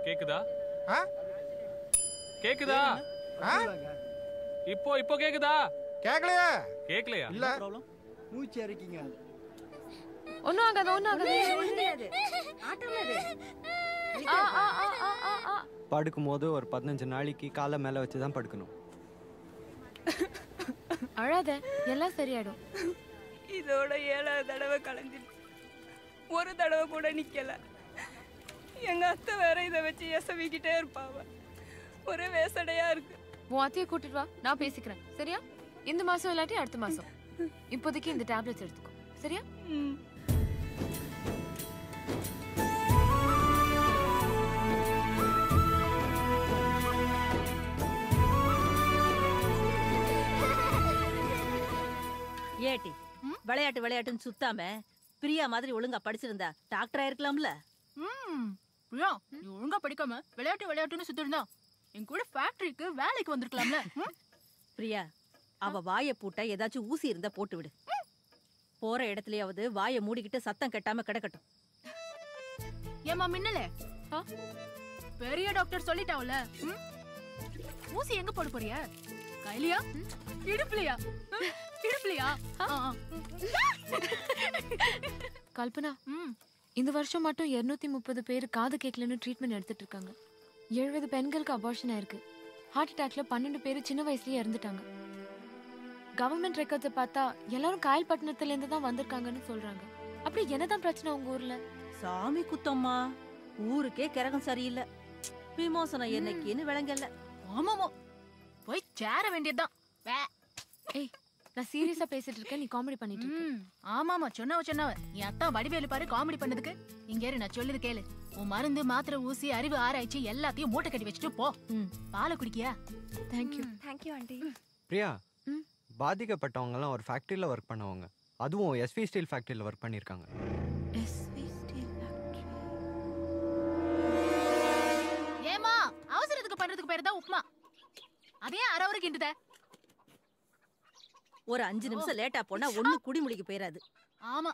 கேக்குதா? கேக்குதா? இப்போ கேக்குதா? கேக்கலையா? கேக்கலையா? இல்ல. மூச்சு அரைக்கீங்க. ஒண்ணும் ஆகாது. படுக்கும்போது ஒரு 15 நாளைக்கு காலை மேல வச்சு தான் படுக்கணும். அழாத, எல்லாம் சரியாயிடும். இதோட 7வது தடவை கலந்துருச்சு. ஒரு தடவை கூட நிக்கல. எங்க அத்தை வேற இதை வச்சு எசவிக்கிட்டே இருப்பாவ. ஒரே வேசடையா இருக்கு. உன் அத்தையை கூட்டிட்டு வா, நான் பேசிக்கிறேன். சரியா? இந்த மாசம் இல்லாட்டி அடுத்த மாசம். இப்போதைக்கு இந்த டேப்லெட்ஸ் எடுத்துக்கோ. சரியா? ஏட்டி விளையாட்டுன்னு சுத்தாம பிரியா மாதிரி ஒழுங்கா படிச்சிருந்தா டாக்டர் ஆயிருக்கலாம்ல. பிரியா, நீ ஒழுங்கா படிக்காம விளையாட்டுன்னு சுத்திருந்தா என் கூட ஃபேக்டரிக்கு வேலைக்கு வந்திருக்கலாம்ல. பிரியா, அவ வாயை பூட்ட ஏதாச்சும் ஊசி இருந்தா போட்டு விடு. போற இடத்துலயாவது வாயை மூடிக்கிட்டு சத்தம் கட்டாம கிடக்கட்டும். ஏமா மின்னலே, பெரிய டாக்டர் சொல்லிட்டாவுல, ஊசி எங்க போட போறிய? கையிலையா இடுப்புலையா? இடுப்புலையா? கல்பனா, இந்த வருஷம் மட்டும் 230 பேர் காது கேட்கலன்னு ட்ரீட்மெண்ட் எடுத்துட்டு இருக்காங்க. 70 பெண்களுக்கு அபார்ஷன் ஆயிருக்கு. ஹார்ட் அட்டாக்ல 12 பேர் சின்ன வயசுலயே இறந்துட்டாங்க. கவர்மெண்ட் ரெக்கார்ட்ஸை பார்த்தா எல்லாரும் காயல்பட்டினத்துல இருந்து தான் வந்திருக்காங்கன்னு சொல்றாங்க. அப்படி என்னதான் பிரச்சனை உங்க ஊர்ல? சாமி குத்தம்மா, ஊருக்கே கிரகம் சரியில்லை. விமோசனம் என்னைக்குன்னு விளங்கல. ஆமாமோ, போய் சேர வேண்டியதுதான். ஏய், நான் சீரியஸா பேசிட்டு இருக்கேன், நீ காமெடி பண்ணிட்டு இருக்க. ஆமாமா, சொன்னவ என் அத்தா வடிவேலு பாரு காமெடி பண்ணதுக்கு. இங்க இரு, நான் சொல்லுது கேளு. உன் மருந்து, மாத்திரை, ஊசி, அறிவு, ஆராய்ச்சி எல்லாத்தையும் மூட்டை கட்டி வச்சுட்டு போ. பாலை குடிக்கியா? Thank you aunty. பிரியா, பாதிக்கப்பட்டவங்க எல்லாம் ஒரு ஃபேக்டரியில ஒர்க் பண்ணவங்க. அதுவும் எஸ்வி ஸ்டீல் ஃபேக்டரியில ஒர்க் பண்ணிருக்காங்க. ஏமா, அவசரத்துக்கு பண்றதுக்கு பேரு தான் உப்மா. அதே அறவருக்கு கிண்டுத. ஒரு 5 நிமிஷம் லேட்டா போனா ஒண்ணு குடிமுடிக்கு போயிராது. ஆமா,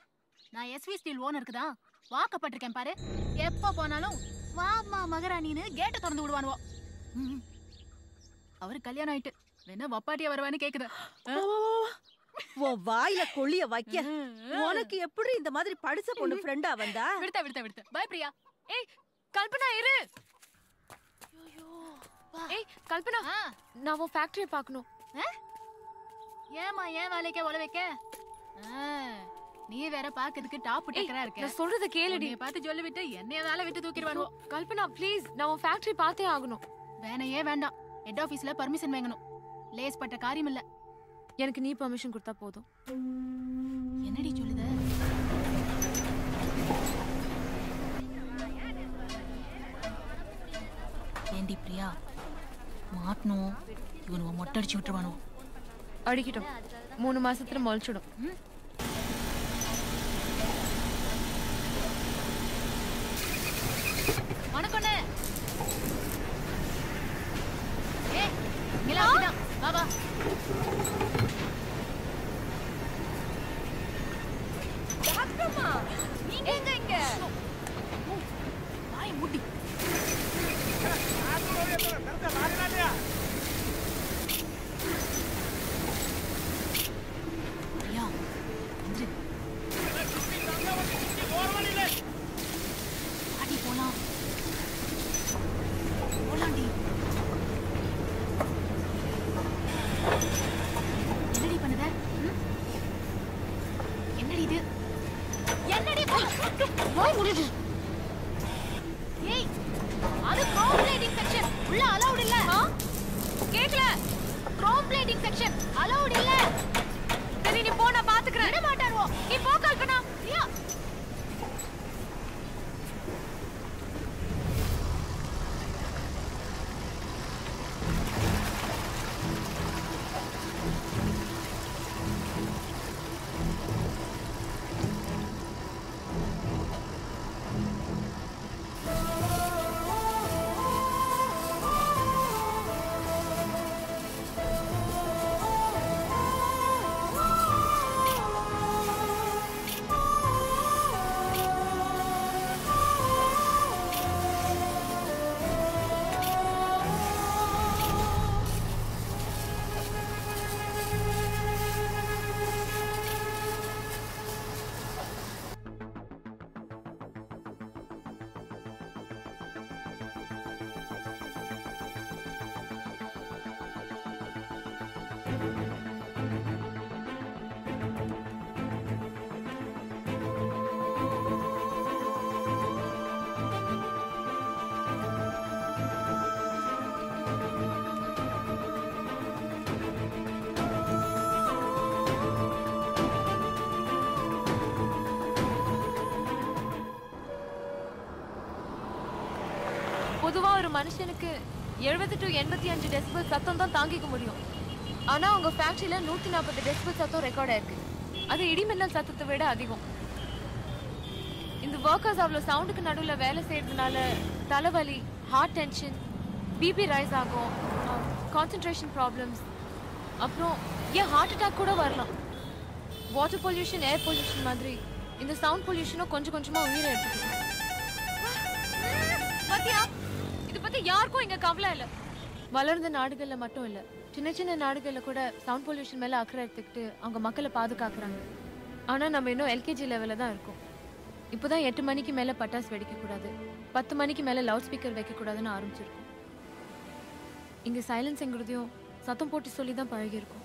நான் எஸ்வி ஸ்டீல் ஓனருக்கு தான் வாக்கப்பட்டிருக்கேன் பாரு. எப்ப போனாலும் வாமா மகராணின்னு கேட்ட திறந்து விடுவானுவோ. அவரு கல்யாணம் ஆயிட்டு வேணா வப்பாட்டியா வருவான்னு கேக்குது. உன் வாயில கொள்ளிய வைக்க. உனக்கு எப்படி இந்த மாதிரி படிச்ச பொண்ணு ஃப்ரெண்டா வந்தா? விடுத்த பை பிரியா. ஏய் கல்பனா, இரு. ஏய் கல்பனா, நான் உன் ஃபேக்டரியை பார்க்கணும். ஏமா ஏன் வேலைக்கே ஒல வைக்க? நீ வேற பாக்கிறதுக்கு டாப் டேக்கரா இருக்க. நான் சொல்றத கேளுடி. நீ பார்த்து சொல்லி விட்டு என்னைய வேலை விட்டு தூக்கிடுவானோ. கல்பனா ப்ளீஸ், நான் உன் ஃபேக்டரி பார்த்தே ஆகணும். வேணையே வேண்டாம், ஹெட் ஆபீஸ்ல பர்மிஷன் வாங்கணும். லேஸ் பட்ட காரியம் இல்ல. எனக்கு நீ பர்மிஷன் கொடுத்தா போதும். என்னடி சொல்லுத? ஏண்டி பிரியா, மாட்டணும் இவனுவ மொட்டை அடிச்சு விட்டுருவானோ. அடிக்கட்டும், 3 மாசத்துல முளைச்சிடும். வணக்கண்ணே. ஏய் நிலா, வா வா. டாக்டர்மா, நீங்க எங்க இங்க? வாய் மூடி. என்னடி பண்ணுத? என்னடி இது? என்னடி வாய் மூடு. ஏய், அது க்ரோம் பிளேடிங் செக்ஷன். உள்ள அலௌட் இல்ல. கேக்கல? க்ரோம் பிளேடிங் செக்ஷன் அலௌட் இல்ல. சரி நீ போ, நான் பாத்துக்கறேன். விட மாட்டாரோ. நீ போ கல்பனா. பிரியா, பொதுவா ஒரு மனுஷனுக்கு 70 to 85 டெசிபல் சத்தம் தான் தாங்கிக்க முடியும். ஆனா அவங்க ஃபேக்டரியில 140 டெசிபல் சத்தம் ரெக்கார்ட் ஆயிருக்கு. அது இடிமின்னல் சத்தத்தை விட அதிகம். இந்த ஒர்க்கர்ஸ் அவ்வளோ சவுண்டுக்கு நடுவில் வேலை செய்யறதுனால தலைவலி, ஹார்ட் டென்ஷன், பிபி ரைஸ் ஆகும், கான்சென்ட்ரேஷன் ப்ராப்ளம்ஸ், அப்புறம் ஏன் ஹார்ட் அட்டாக் கூட வரலாம். வாட்டர் பொல்யூஷன், ஏர் பொல்யூஷன் மாதிரி இந்த சவுண்ட் பொல்யூஷனும் கொஞ்சம் கொஞ்சமா உயிரை எடுத்துக்கிட்டு. பத்தியா, இதை பத்தி யாருக்கும் இங்க கவலை இல்லை. வளர்ந்த நாடுகள்ல மட்டும் இல்லை, சின்ன சின்ன நாடுகள்ல கூட சவுண்ட் பொல்யூஷன் மேல அக்கறை எடுத்துக்கிட்டு அவங்க மக்களை பாதுகாக்கிறாங்க. ஆனா நம்ம இன்னும் எல்கேஜி லெவலில் தான் இருக்கோம். இப்போதான் 8 மணிக்கு மேல பட்டாசு வெடிக்கக்கூடாது, 10 மணிக்கு மேல லவுட் ஸ்பீக்கர் வைக்கக்கூடாதுன்னு ஆரம்பிச்சிருக்கோம். இங்க சைலன்ஸ்ங்கிறதையும் சத்தம் போட்டு சொல்லி தான் பழகியிருக்கோம்.